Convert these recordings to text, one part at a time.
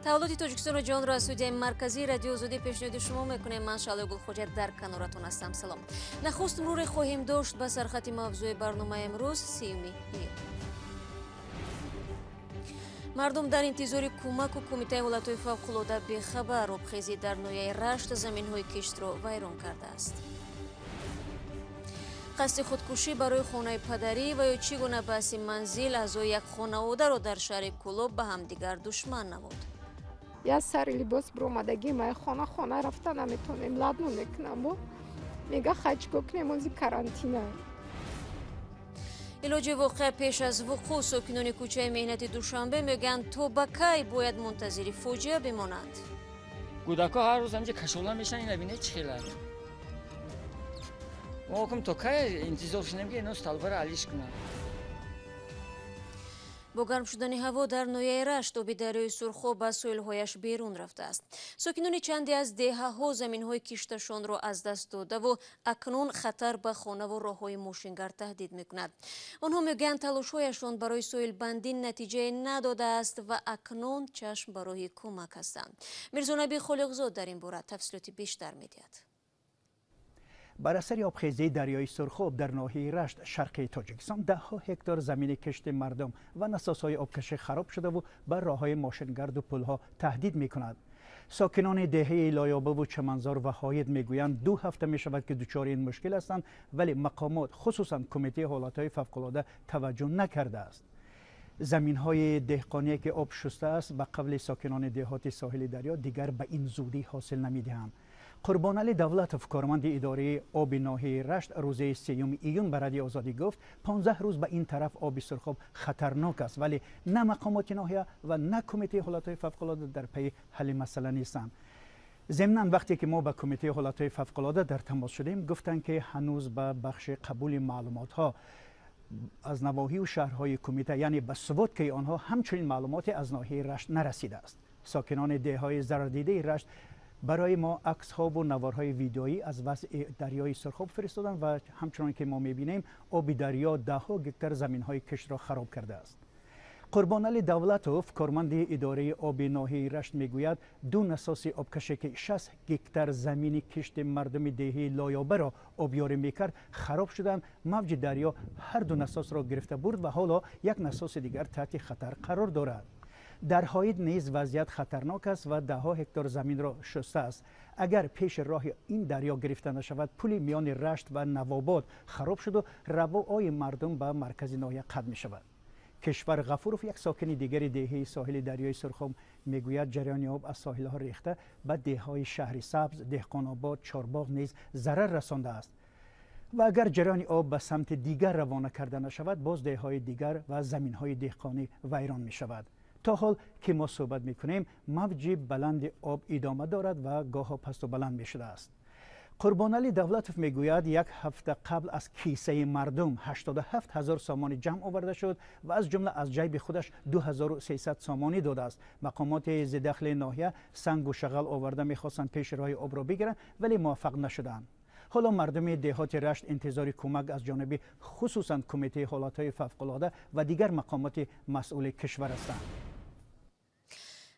تولد تاجیکستان و جهان را از استودیوی مرکزی رادیو آزادی پیشنهاد شما میکنیم. من شعله گلخوجه در کنارتون هستم. سلام. نخست مرور خواهیم داشت به سرخط موضوع برنامه امروز 30 مردم در انتظار کمک و کمیته حالتهای فوق‌العاده بی‌خبر. آبخیزی در ناحیه رشت زمین‌های کشت را ویران کرده است. قصد خودکشی برای خانه پدری و یا چگونه بحث منزل اعضای یک خانواده را در شهر کلوب به همدیگر دشمن نمود. یا سر لباس برآمدگی ما خانه رفتن نمیتونیم لاد نمیکنم میگه خچگو کنیم از کرانتینه. علاج واقع پیش از وقوع ساکنان کوچه مهنت دوشنبه میگن تا به کی باید منتظر فوجیه بمانند. کودک‌ها هر روز همینجا کشوله میشن. این ببینه چه خیلی ما حکم تا کی انتظار شدیم که اینو طلبه را علیش کنن. با گرم شدن هوا در ناحیه رشت آب دریای سرخاب به ساحل‌هایش بیرون رفته است. ساکنان چندی از دهه‌ها زمین‌های کشتشان را از دست داده و اکنون خطر به خانه و راه‌های ماشینگر تهدید می‌کند. آنها میگویند تلاش‌هایشان برای ساحل بندی نتیجه نداده است و اکنون چشم به راه کمک هستند. میرزا نبی خالقزاد در این باره تفصیلات بیشتر می‌دهد. بر اثر آبخیزی دریای سرخاب در ناحیه رشت شرقی تاجیکستان ده ها هکتار زمین کشت مردم و نسازهای آبکش خراب شده و بر راههای ماشینگرد و پلها تهدید می کند. ساکنان دهه لایابه و چمنزار و هاید میگویند 2 هفته می شود که دچار این مشکل هستند، ولی مقامات خصوصا کمیته حالتهای فوق‌العاده توجه نکرده است. زمین های دهقانی که آب شسته است به قبل ساکنان دهات ساحل دریا دیگر به این زودی حاصل نمیدهند. قربان علی دولتوف کارمند اداره آب ناحیه رشت روز 3 ایون به رادیو آزادی گفت 15 روز به این طرف آب سرخاب خطرناک است، ولی نه مقامات ناحیه و نه کمیته حالتهای فوق‌العاده در پی حل مسئله نیستند. ضمناً وقتی که ما با کمیته حالتهای فوق‌العاده در تماس شدیم گفتند که هنوز به بخش قبول معلومات ها از نواحی و شهرهای کمیته یعنی به ثبوت که آنها همچنین معلومات از ناحیه رشت نرسیده است. ساکنان دههای ضرردیده رشت برای ما عکس ها و نوارهای ویدئویی از وضع دریای سرخاب فرستادن و همچنان که ما میبینیم آب دریا ده ها هکتار زمین های کشت را خراب کرده است. قربان علی دولتوف کارمند اداره آب ناحیه رشت میگوید 2 نساز آبکشی که 60 هکتار زمین کشت مردم دهه لایابه را آبیاری میکرد خراب شدند. موج دریا هر 2 نساز را گرفته برد و حالا یک نساز دیگر تحت خطر قرار دارد. در هاید نیز وضعیت خطرناک است و 10 ها هکتار زمین را شسته است. اگر پیش راه این دریا گرفته نشود پلی میان رشت و نواباد خراب شد و روای مردم به مرکز ناحیه قطع می شود. کشور غفوروف یک ساکن دیگر دهه ساحل دریای سرخاب میگوید جریان آب از ساحل ها ریخته به دههای شهر سبز، دهقان آباد، چارباغ نیز ضرر رسانده است و اگر جریان آب به سمت دیگر روانه کرده نشود باز دههای دیگر و زمین های دهقانی ویران می شود. تا حال که ما صحبت میکنیم موج بلند آب ادامه دارد و گاه پست و بلند می شده است. قربان علی دولتوف میگوید 1 هفته قبل از کیسه مردم 87,000 سامانی جمع آورده شد و از جمله از جیب خودش 2300 سامانی داده است. مقامات ز داخل ناحیه سنگ و شغل آورده میخواستند پیش راه آب را بگیرند ولی موفق نشدند. حالا مردم دهات رشت انتظار کمک از جانب خصوصا کمیته حالتهای فوق‌العاده و دیگر مقامات مسئول کشور هستند.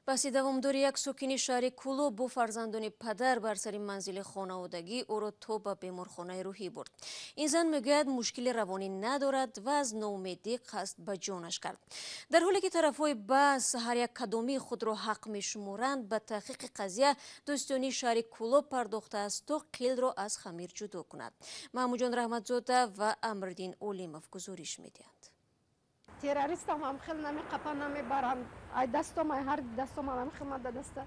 بحث دوامداری یک ساکن شهر کلوب با فرزندان پدر بر سر منزل خانوادگی او را تا به بیمارخانه روحی برد. این زن میگوید مشکل روانی ندارد و از ناامیدی قصد به جانش کرد. در حالی که طرفهای بحث هر یک کدامی خود را حق میشمارند به تحقیق قضیه دوستانی شهر کلوب پرداخته است تا قیل را از خمیر جدا کند. محمود جان رحمتزاده و امردین اولیموف گزارش میدهند. تروریست هم خیلی نمی قپا نمی برند. ای دستم هر دستم هم خیلی مده دسته.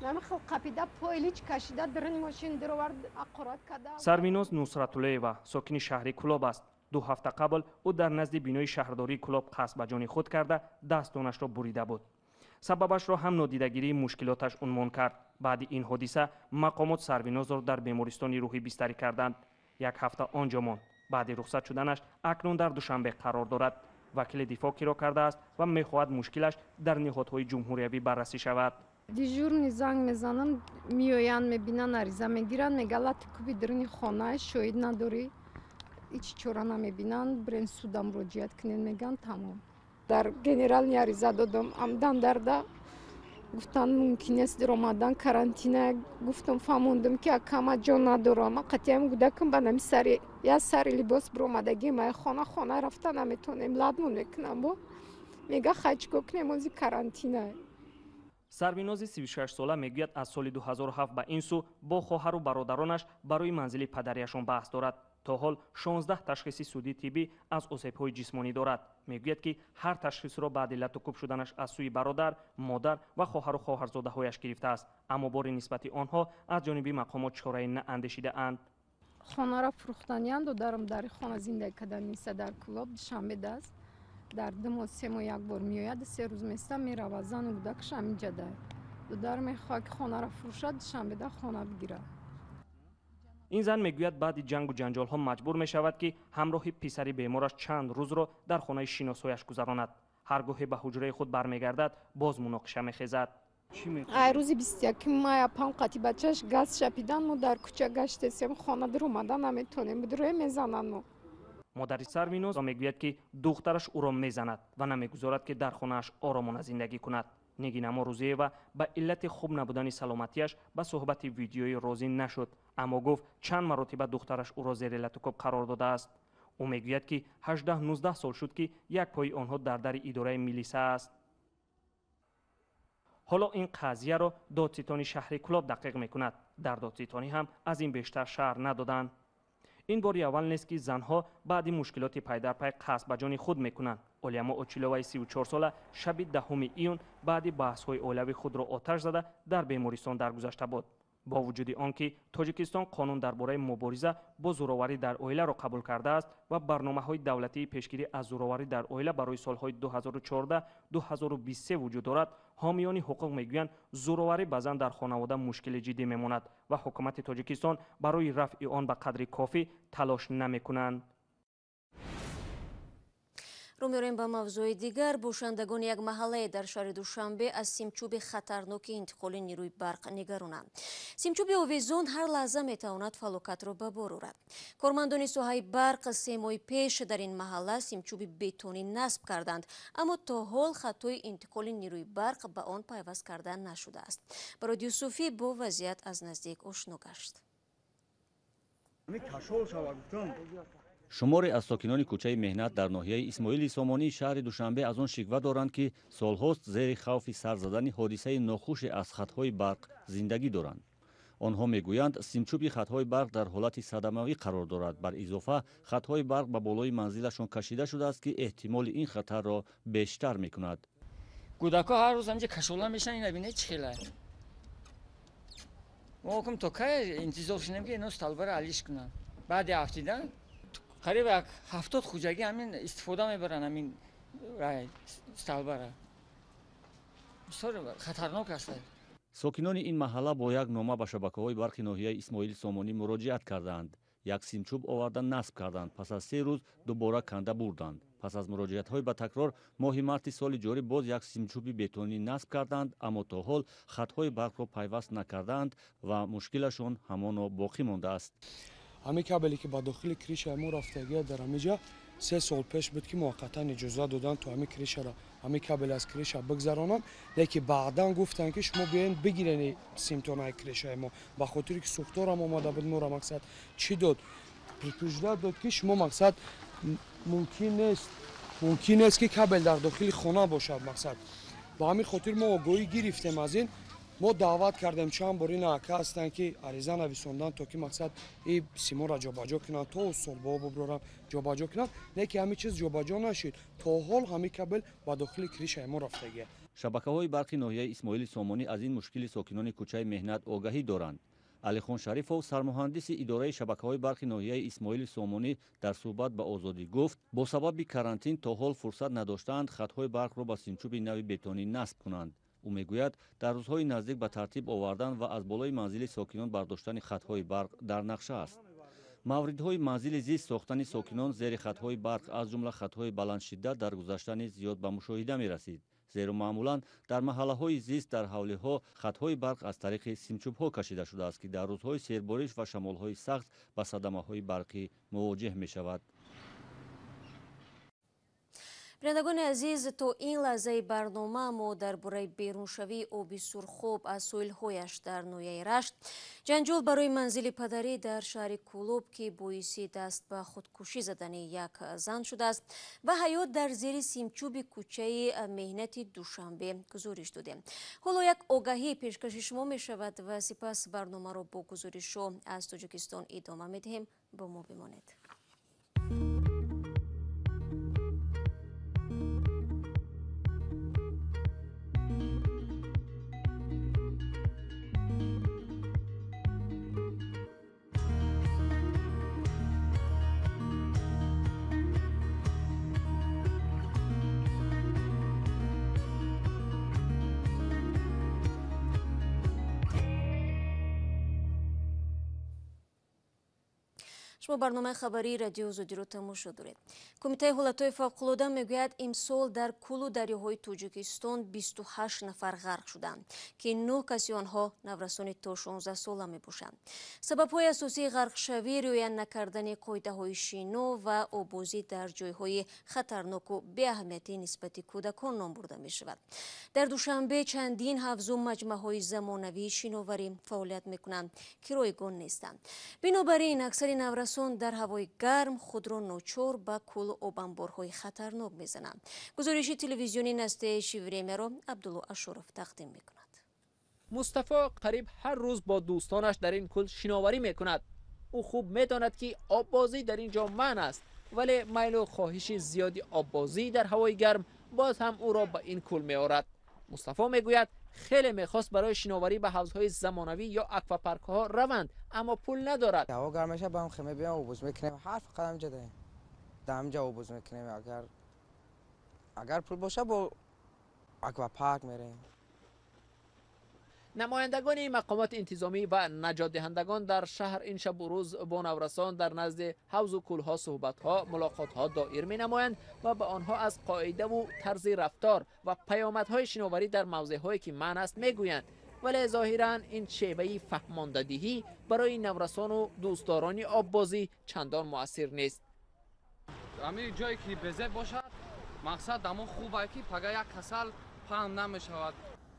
نمی خیلی قپیده پایلیچ کشیده درن ماشین درآورد اقرات کرده. سرمیناز نصرت‌الله ساکن شهر کلوب است. 2 هفته قبل او در نزد بینای شهرداری کلوب قصد به جان خود کرده دستانش را بریده بود. سببش را هم نادیدگیری مشکلاتش عنوان کرد. بعد این حادثه مقامات سرمیناز را در بیمارستان روحی بستری کردند. 1 هفته آنجا ماند. بعد رخصت شدنش اکنون در دوشنبه قرار دارد. وکیل دفاع را کرده است و میخواهد مشکلش در نهادهای جمهوریوی بررسی شود. دیجورنی زنگ میزنن میآیند میبینن عریضه میگیرن میگلت کوبی درین خانه شاهد نداری هیچ چاره نمیبینن برین سودم مراجعت کنین میگن تمام. در گنرال عریضه دادم عمدن درده گفتن ممکن است در آمدن کرانتینه. گفتم فهموندم که کم جا ندارم. قطعیم گودکم بنام سری یا سری لباس برآمدگی ما خانه رفتن نمیتونیم لادمون میکنم با میگه خچ کنیم از کرانتینه. سربیناز 36 ساله میگوید از سال 2007 به این سو با خواهر و برادرانش برای منزل پدریشان بحث دارد. تا حال 16 تشخیص سودی طبی از آسیب‌های جسمانی دارد. میگوید که هر تشخیص را بعد علت و کوب شدنش از سوی برادر، مادر و خواهر و خواهرزاده‌هایش گرفته است، اما بار نسبت آنها از جانب مقامات چاره‌ای ناندیشیده اند. خانه را فروختنیاند و دارم در خانه زندگی کردن نیست. در کلاب شنبه است. در دم سه ماه یک بار میآید، 3 روز میسته میرود. زن و کودکش همینجا ده. در میخواد که خانه را فروشد، شنبه خانه بگیرد. این زن میگوید بعد جنگ و جنجال ها مجبور می شود که همراه پسری بیمارش چند روز را در خانه شناسایش گذراند. هرگاه به حجره خود برمیگردد باز مناقشه میخیزد. روز 21 ماه 5 قطعی بچهش گاز شپیدن. ما در کوچه گشتیم، خانه در اومدن نمیتونیم، بدروی میزنن. ما مادر سربیناز میگوید که دخترش او را میزند و نمیگذارد که در خانه‌اش آرامانه زندگی کند. نگین اما روزیه به علت خوب نبودن سلامتیش به صحبت ویدیویی راضی نشد، اما گفت چند مرتبه دخترش او را زیر علت کوب قرار داده است. او میگوید که 18-19 سال شد که یک پای آنها در اداره میلیسه است. حالا این قضیه را دادستانی شهر کلاب دقیق میکند. در دادستانی هم از این بیشتر شرح ندادند. این باری اول نیست که زنها بعد مشکلات پی در پی قصد به جان خود میکنند. اولیما اوچیلووی 34 ساله شب 10 ایون بعد بحث‌های اولوی خود را آتش زده در بیمارستان درگذشته بود. با وجود آنکه تاجیکستان قانون درباره مبارزه با زوراوری در عائله را قبول کرده است و برنامه‌های دولتی پیشگیری از زوراوری در عائله برای سالهای 2014-2023 وجود دارد، حامیان حقوق میگویند زوراوری به زن در خانواده مشکل جدی میماند و حکومت تاجیکستان برای رفع آن به قدر کافی تلاش نمیکنند. رو می‌ریم به موضوع دیگر. باشندگان یک محله در شهر دوشنبه از سیمچوب خطرناک انتقال نیروی برق نگرانند. سیمچوب آویزون هر لحظه میتواند فلاکت را به بار آورد. کارمندان ساحه برق 3 ماه پیش در این محله سیمچوب بتونی نصب کردند، اما تا حال خطای انتقال نیروی برق به آن پیوست کرده نشده است. رادیو صوفی با وضعیت از نزدیک آشنا گشت. شماری از ساکنان کوچه مهنت در ناحیه اسماعیل سامانی شهر دوشنبه از آن شکوه دارند که سالهاست زیر خوف سر زدن حادثه ناخوش از خطهای برق زندگی دارند. آنها میگویند سیمچوب خطهای برق در حالت صدموی قرار دارد. بر اضافه خطهای برق به بالای منزلشان کشیده شده است که احتمال این خطر را بیشتر میکند. کودک‌ها هر روز همینجا کشوله میشن، اینا ببینید چه خیلی. ما کم تا کی انتظار شدیم که اینا استالبر علیش کنن. بعد هفتیده قریب 70 خوجگی همین استفاده میبرن همین رای استالبر. بسیار خطرناک است. ساکنان این محله با یک نامه به شبکه‌های برق ناحیه اسماعیل سامانی مراجعت کردند. یک سیمچوب آوردن نصب کردند. پس از 3 روز دوباره کنده بردند. پس از مراجعت‌های به تکرار ماه مارس سال جاری باز یک سیمچوب بتونی نصب کردند، اما تا حال خطهای برق را پیوست نکردند و مشکلشون همان باقی مانده است. همین کابلی که با داخل کریش ما رفتگی در همینجا 3 سال پیش بود که موقتا اجازه دادن تو همین کریش را همین کابل از کریش بگذرانن، لیکن بعدا گفتن که شما بیاین بگیرین سیمتون کریش ما، به خاطر که سوختار هم اومده بود. ما را مقصد چی داد؟ پروژه داد که شما مقصد ممکن نیست که کابل در داخل خانه باشد. مقصد با همین خاطر ما آگاهی گرفتیم از این. ما دعوت کردیم چند بار اینا که هستن که عریضه نویسوندن تا که مقصد این سیما را جابجا کنن تا سال با ببرن جابجا کنن، لیکن همین چیز جابجا نشد. تا حال همین کابل با داخل کریش ما رفتگی. شبکه‌های برق ناحیه اسماعیل سامانی از این مشکل ساکنان کوچه مهنت آگاهی دارند. علیخان شریفov سرمهندس اداره شبکه‌های برق ناحیه اسماعیل سامانی در صحبت با آزادی گفت با سبب کرانتین تا حال فرصت نداشتند خطهای برق را با سیمچوب نوی بتونی نصب کنند. او میگوید در روزهای نزدیک به ترتیب آوردن و از بالای منزل ساکنان برداشتن خطهای برق در نقشه است. موردهای منزل زیست ساختن ساکنان زیر خطهای برق از جمله خطهای بلند شدت در گذشتن زیاد به مشاهده می رسید، زیرا معمولا در محله‌های زیست در حولی‌ها خطهای برق از طریق سیمچوب‌ها کشیده شده است که در روزهای سیربارش و شمال‌های سخت با صدمه‌های برقی مواجه می شود. بینندگان عزیز، تا این لحظه برنامه ما درباره بیرونشوی آبی سرخاب از سویل‌هایش در نویه رشت، جنجال برای منزل پدری در شهر کولوب که باعث دست به خودکشی زدن یک زن شده است و حیات در زیر سیمچوب کوچه مهنت دوشنبه گزارش داده. حالا یک آگاهی پیشکش شما می شود و سپس برنامه را با گزارش از تاجیکستان ادامه می دهیم. با ما بمانید. شما برنامه خبری رادیو آزادی رو تماشا دارید. کمیته حالتهای فوق‌العاده میگوید امسال در کل دریاهای تاجیکستان 28 نفر غرق شدند که 9 کسی آنها نورسان تا 16 ساله می باشند. سبب‌های اساسی غرق شوی رعایت نکردن قاعده‌های شنا و آبازی در جایهای خطرناک و بی اهمیتی نسبت کودکان نام برده می شود. در دوشنبه چندین حوض و مجمع‌های زمانوی شناوری فعالیت می‌کنند که رایگان نیستند. بنابراین اکثر نورسان در هوای گرم خود را ناچار به کل آبانبارهای خطرناک می‌زنند. گزارش تلویزیونی نسته شیوریمه را عبدالله اشرف تقدیم می‌کند. مصطفی قریب هر روز با دوستانش در این کل شناوری می‌کند. او خوب می‌داند که آببازی در اینجا منع است، ولی میل و خواهش زیادی آببازی در هوای گرم باز هم او را به این کل می‌آورد. مصطفی میگوید خیلی میخواست برای شناوری به حوضهای زمانوی یا اکواپارک ها روند، اما پول ندارد. هوا گرم میشه با هم خیمه بیام آبوز میکنیم، حرف قدم جده دمجا آبوز میکنیم. اگر پول باشه با اکواپارک میریم. نمایندگان مقامات انتظامی و نجات دهندگان در شهر این شب و روز با نورسان در نزد حوض و کلها صحبت‌ها، ملاقات‌ها دایر می‌نمایند و به آنها از قاعده و طرز رفتار و پیامدهای شناوری در موضع‌هایی که منع است می‌گویند. ولی ظاهراً این شیوه فهماندهی برای نورسان و دوستداران آببازی چندان مؤثر نیست. همین جایی که بزه باشد مقصد دمو خوبه که پگاه یک کسل فهم نمی‌شود.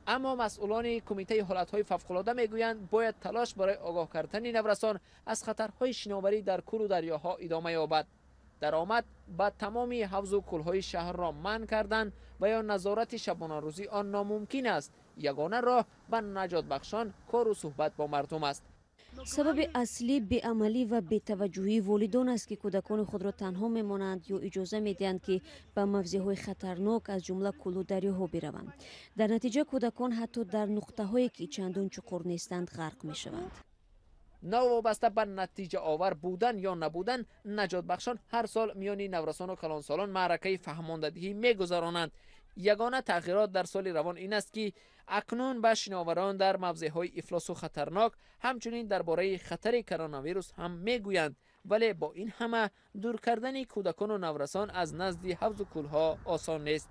اما مسئولان کمیته حالتهای فوق‌العاده میگویند باید تلاش برای آگاه کردن نورسان از خطرهای شناوری در کل و دریاها ادامه یابد. درآمد به تمام حوض و کلهای شهر را منع کردن و یا نظارت شبانه روزی آن ناممکن است. یگانه راه به نجات بخشان کار و صحبت با مردم است. سبب اصلی بی‌عملی و بی‌توجهی والدان است که کودکان خود را تنها می‌مانند یا اجازه می‌دهند که به موضع‌های خطرناک از جمله کل و دریاها بروند. در نتیجه کودکان حتی در نقطه‌هایی که چندان چقور نیستند غرق می‌شوند. نوابسته به نتیجه آور بودن یا نبودن، نجات بخشان هر سال میان نورسان و کلانسالان معرکه فهماندهی می‌گذرانند. یگانه تغییرات در سال روان این است که اکنون به شناوران در موضع‌های افلاس و خطرناک همچنین درباره خطر کرونا ویروس هم میگویند، ولی با این همه دور کردن کودکان و نورسان از نزد حوض و کلها آسان نیست.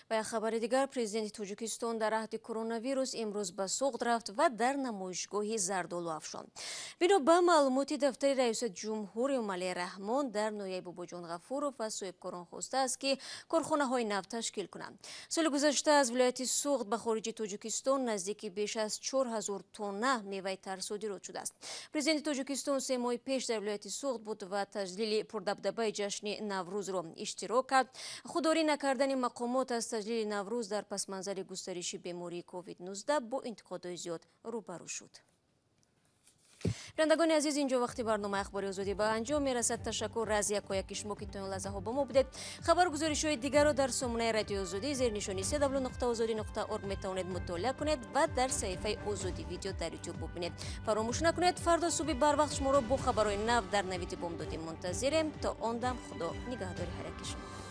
و خبر دیگر، پرزیدنت تاجیکستان در عهد کرونا ویروس امروز به سوق رفت و در نمایشگاه زردآلو افشاند. بنا به معلومات دفتر رئیس جمهور امالی رحمان، در نویه باباجان غفورов و صاحبکاران خواسته است که کارخانه های نفت تشکیل کنند. سال گذشته از ولایت سوخت به خارج تاجیکستان نزدیک بیش از 4000 تن میوه تر صادرات شده است. پرزیدنت تاجیکستان 3 ماه پیش در ولایت سوخت بود و تجلیل پردبدبه جشن نوروز را اشتراک کرد. خودداری نکردن مقامات از تجلیل نوروز در پس منظر گسترش بیماری کووید 19 با انتقادهای زیاد روبرو شد. بینندگان عزیز، اینجا وقتی برنامه اخباری آزادی به انجام میرسد. تشکر از یکایک شما که تا این لحظه ها با ما بودید. خبر گزارش‌های دیگر را در سامانه رادیو آزادی زیر نشانی www.azadi.org میتوانید مطالعه کنید و در صفحه آزادی ویدیو در یوتیوب ببینید. فراموش نکنید فردا صبح بر وقت شما را با خبرهای نو در نوید بامدادی منتظریم. تا آن دم خدا نگهداری هر یک شما.